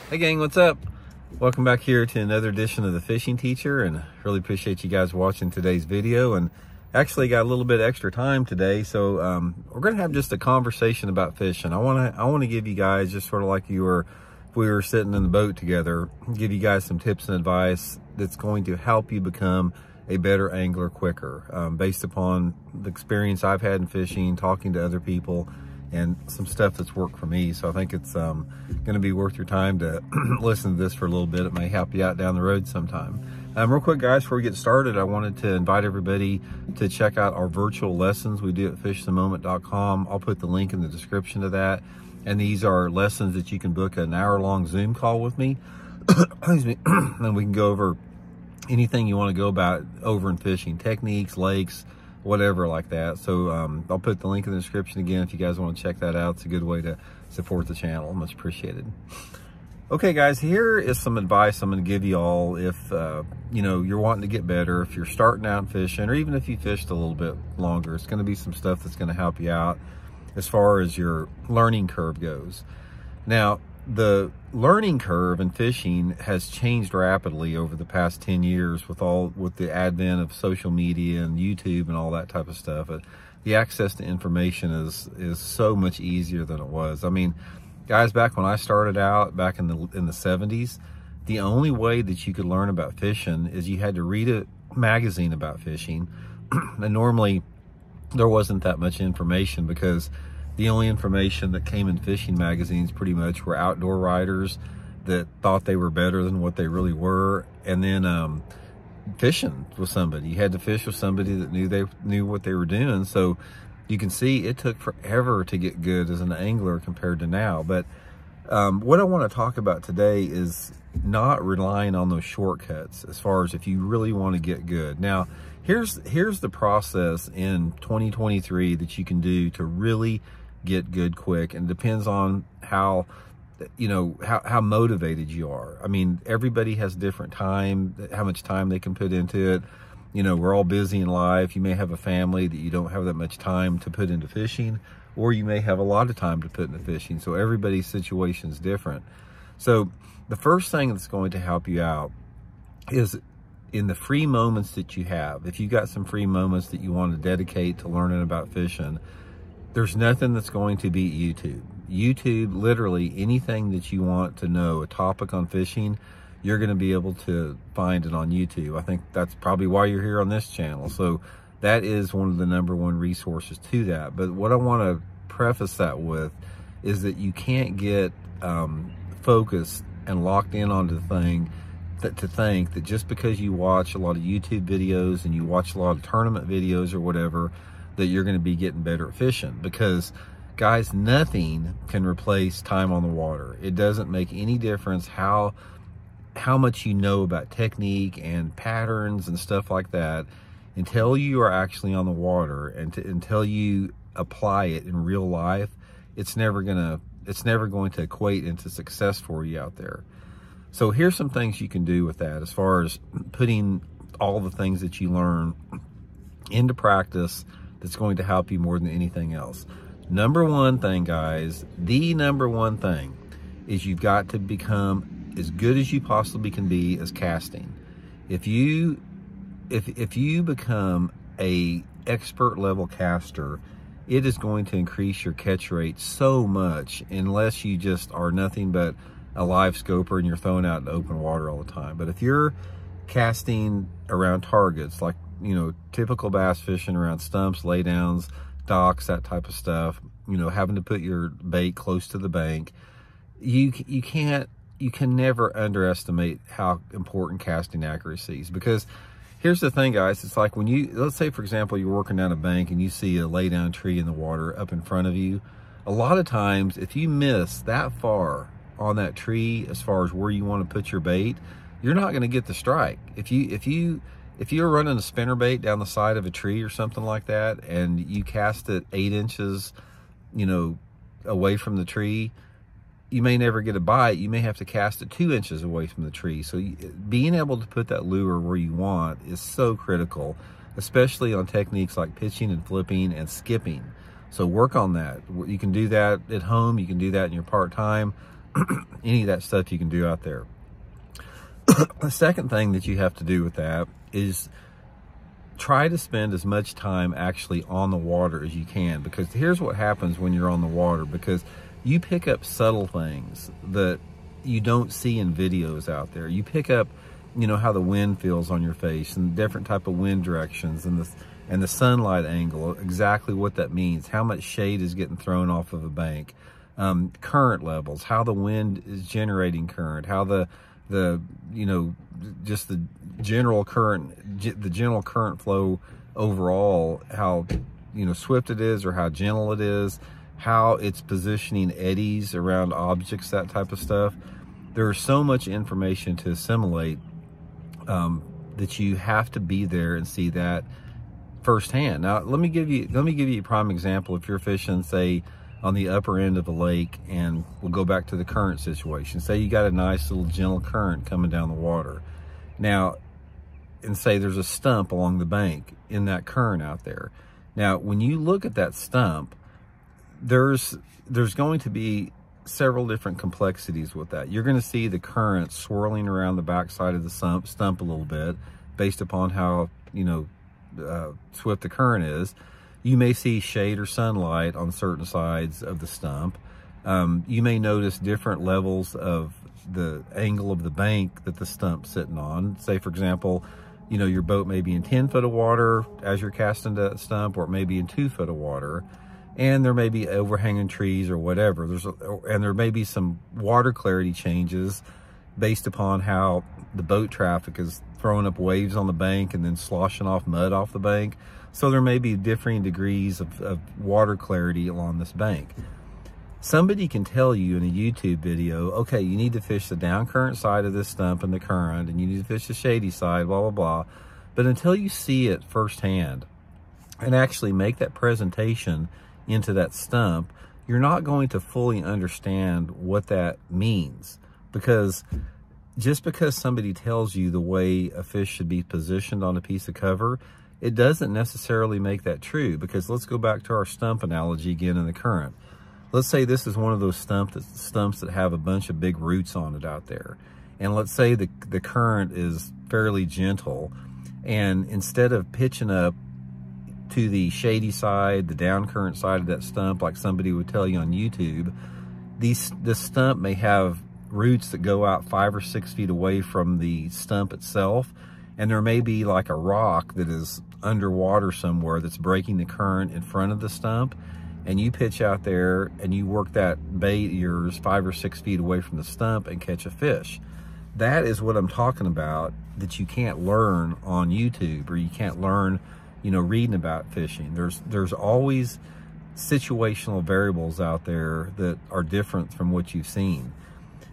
Hey gang, what's up? Welcome back here to another edition of The Fishing Teacher, and really appreciate you guys watching today's video. And actually got a little bit extra time today, so we're gonna have just a conversation about fishing. I want to give you guys, just sort of like if we were sitting in the boat together, give you guys some tips and advice that's going to help you become a better angler quicker, based upon the experience I've had in fishing, talking to other people, and some stuff that's worked for me. So I think it's going to be worth your time to listen to this for a little bit. It may help you out down the road sometime. Real quick, guys, before we get started, I wanted to invite everybody to check out our virtual lessons we do at fishthemoment.com. I'll put the link in the description to that. And these are lessons that you can book an hour-long Zoom call with me. Excuse me. And we can go over anything you want to go about over in fishing, techniques, lakes, whatever like that. So I'll put the link in the description again if you guys want to check that out. It's a good way to support the channel. Much appreciated. Okay guys, here is some advice I'm going to give you all if you know, you're wanting to get better, if you're starting out fishing, or even if you fished a little bit longer. It's going to be some stuff that's going to help you out as far as your learning curve goes. Now, the learning curve in fishing has changed rapidly over the past 10 years with the advent of social media and YouTube and all that type of stuff. The access to information is so much easier than it was. I mean, guys, back when I started out back in the 70s, the only way that you could learn about fishing is you had to read a magazine about fishing. And normally there wasn't that much information, because the only information that came in fishing magazines pretty much were outdoor writers that thought they were better than what they really were. And then fishing with somebody. You had to fish with somebody that knew what they were doing. So you can see it took forever to get good as an angler compared to now. But what I want to talk about today is not relying on those shortcuts as far as if you really want to get good. Now, here's the process in 2023 that you can do to really get good quick, and it depends on how motivated you are. I mean, everybody has different time, how much time they can put into it. You know, we're all busy in life. You may have a family that you don't have that much time to put into fishing, or you may have a lot of time to put into fishing. So everybody's situation is different. So the first thing that's going to help you out is in the free moments that you have. If you got some free moments that you want to dedicate to learning about fishing, there's nothing that's going to beat YouTube. YouTube, literally anything that you want to know, a topic on fishing, you're going to be able to find it on YouTube. I think that's probably why you're here on this channel. So that is one of the #1 resources to that. But what I want to preface that with is that you can't get focused and locked in onto the thing to think that just because you watch a lot of YouTube videos and you watch a lot of tournament videos or whatever, that you're going to be getting better at fishing. Because guys, nothing can replace time on the water. It doesn't make any difference how much you know about technique and patterns and stuff like that until you are actually on the water, and until you apply it in real life. It's never going to equate into success for you out there. So here's some things you can do with that as far as putting all the things that you learn into practice that's going to help you more than anything else. #1 thing, guys, the #1 thing is you've got to become as good as you possibly can be as casting. If you become a expert level caster, it is going to increase your catch rate so much, unless you just are nothing but a live scoper and you're thrown out in open water all the time. But if you're casting around targets, like, you know, typical bass fishing around stumps, laydowns, docks, that type of stuff, you know, having to put your bait close to the bank, you can never underestimate how important casting accuracy is. Because here's the thing, guys, it's like when let's say, for example, you're working down a bank and you see a laydown tree in the water up in front of you. A lot of times, if you miss that far on that tree as far as where you want to put your bait, you're not going to get the strike. If you're running a spinner bait down the side of a tree or something like that, and you cast it 8 inches, you know, away from the tree, you may never get a bite. You may have to cast it 2 inches away from the tree. So being able to put that lure where you want is so critical, especially on techniques like pitching and flipping and skipping. So work on that. You can do that at home. You can do that in your part-time. any of that stuff you can do out there. The second thing that you have to do with that is try to spend as much time actually on the water as you can, because here's what happens when you're on the water, because you pick up subtle things that you don't see in videos out there. You pick up, you know, how the wind feels on your face and different type of wind directions and the sunlight angle, exactly what that means, how much shade is getting thrown off of a bank, current levels, how the wind is generating current, how the you know, just the general current flow overall, how, you know, swift it is or how gentle it is, how it's positioning eddies around objects, that type of stuff. There's so much information to assimilate that you have to be there and see that firsthand. Now, let me give you a prime example. If you're fishing, say, on the upper end of a lake, and we'll go back to the current situation. Say you got a nice little gentle current coming down the water. Now, and say there's a stump along the bank in that current out there. Now, when you look at that stump, there's going to be several different complexities with that. You're going to see the current swirling around the backside of the stump a little bit based upon how, you know, swift the current is. You may see shade or sunlight on certain sides of the stump. You may notice different levels of the angle of the bank that the stump's sitting on. Say, for example, you know, your boat may be in 10 foot of water as you're casting that stump, or it may be in 2 foot of water. And there may be overhanging trees or whatever. And there may be some water clarity changes based upon how the boat traffic is throwing up waves on the bank and then sloshing off mud off the bank. So there may be differing degrees of water clarity along this bank. Somebody can tell you in a YouTube video, okay, you need to fish the down current side of this stump in the current, and you need to fish the shady side, blah, blah, blah. But until you see it firsthand and actually make that presentation into that stump, you're not going to fully understand what that means. Because just because somebody tells you the way a fish should be positioned on a piece of cover, it doesn't necessarily make that true. Because let's go back to our stump analogy again in the current. Let's say this is one of those stumps that have a bunch of big roots on it out there. And let's say the current is fairly gentle, and instead of pitching up to the shady side, the down current side of that stump, like somebody would tell you on YouTube, this stump may have roots that go out 5 or 6 feet away from the stump itself. And there may be like a rock that is underwater somewhere that's breaking the current in front of the stump. And you pitch out there and you work that bait of yours 5 or 6 feet away from the stump and catch a fish. That is what I'm talking about, that you can't learn on YouTube, or you can't learn, you know, reading about fishing. There's always situational variables out there that are different from what you've seen.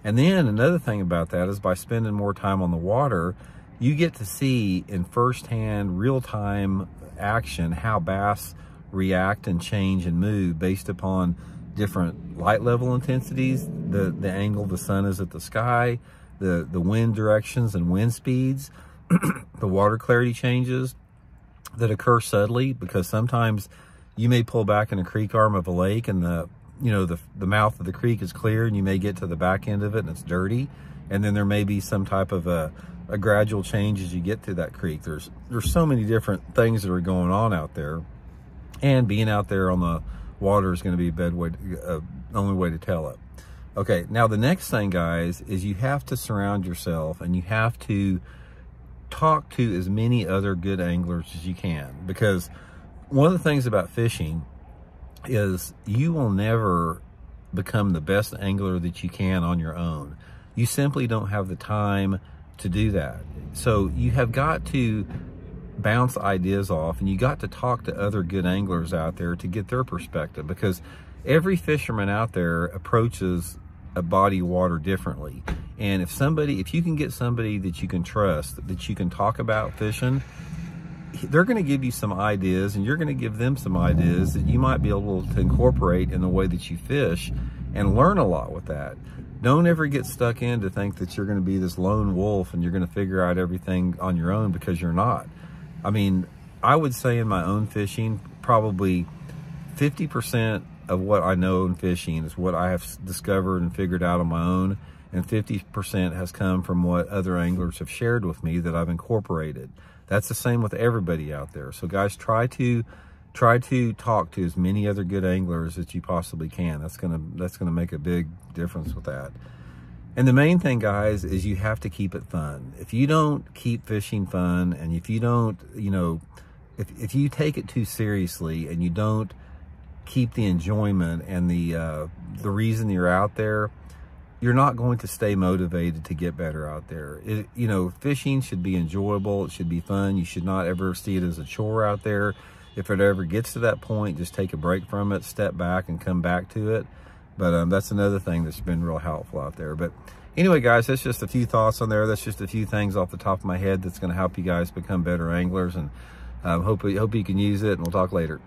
And then another thing about that is, by spending more time on the water, you get to see in firsthand, real-time action how bass react and change and move based upon different light level intensities, the angle the sun is at the sky, the wind directions and wind speeds, the water clarity changes that occur subtly, because sometimes you may pull back in a creek arm of a lake and the mouth of the creek is clear, and you may get to the back end of it and it's dirty, and then there may be some type of a gradual change as you get to that creek. There's so many different things that are going on out there, and being out there on the water is going to be the only way to tell it. Okay, now the next thing, guys, is you have to surround yourself and you have to talk to as many other good anglers as you can, because one of the things about fishing is you will never become the best angler that you can on your own. You simply don't have the time to do that. So you have got to bounce ideas off, and you got to talk to other good anglers out there to get their perspective, because every fisherman out there approaches a body of water differently. And if you can get somebody that you can trust, that you can talk about fishing, they're going to give you some ideas, and you're going to give them some ideas that you might be able to incorporate in the way that you fish, and learn a lot with that. Don't ever get stuck in to think that you're going to be this lone wolf and you're going to figure out everything on your own, because you're not. I mean, I would say in my own fishing, probably 50% of what I know in fishing is what I have discovered and figured out on my own, and 50% has come from what other anglers have shared with me that I've incorporated. That's the same with everybody out there. So guys, try to talk to as many other good anglers as you possibly can. That's gonna make a big difference with that. And the main thing, guys, is you have to keep it fun. If you don't keep fishing fun, and if you don't, you know, if you take it too seriously and you don't keep the enjoyment and the reason you're out there, you're not going to stay motivated to get better out there. You know, fishing should be enjoyable. It should be fun. You should not ever see it as a chore out there. If it ever gets to that point, just take a break from it, step back and come back to it. But that's another thing that's been real helpful out there. But anyway, guys, that's just a few thoughts on there. That's just a few things off the top of my head that's going to help you guys become better anglers. And hope you can use it, and we'll talk later.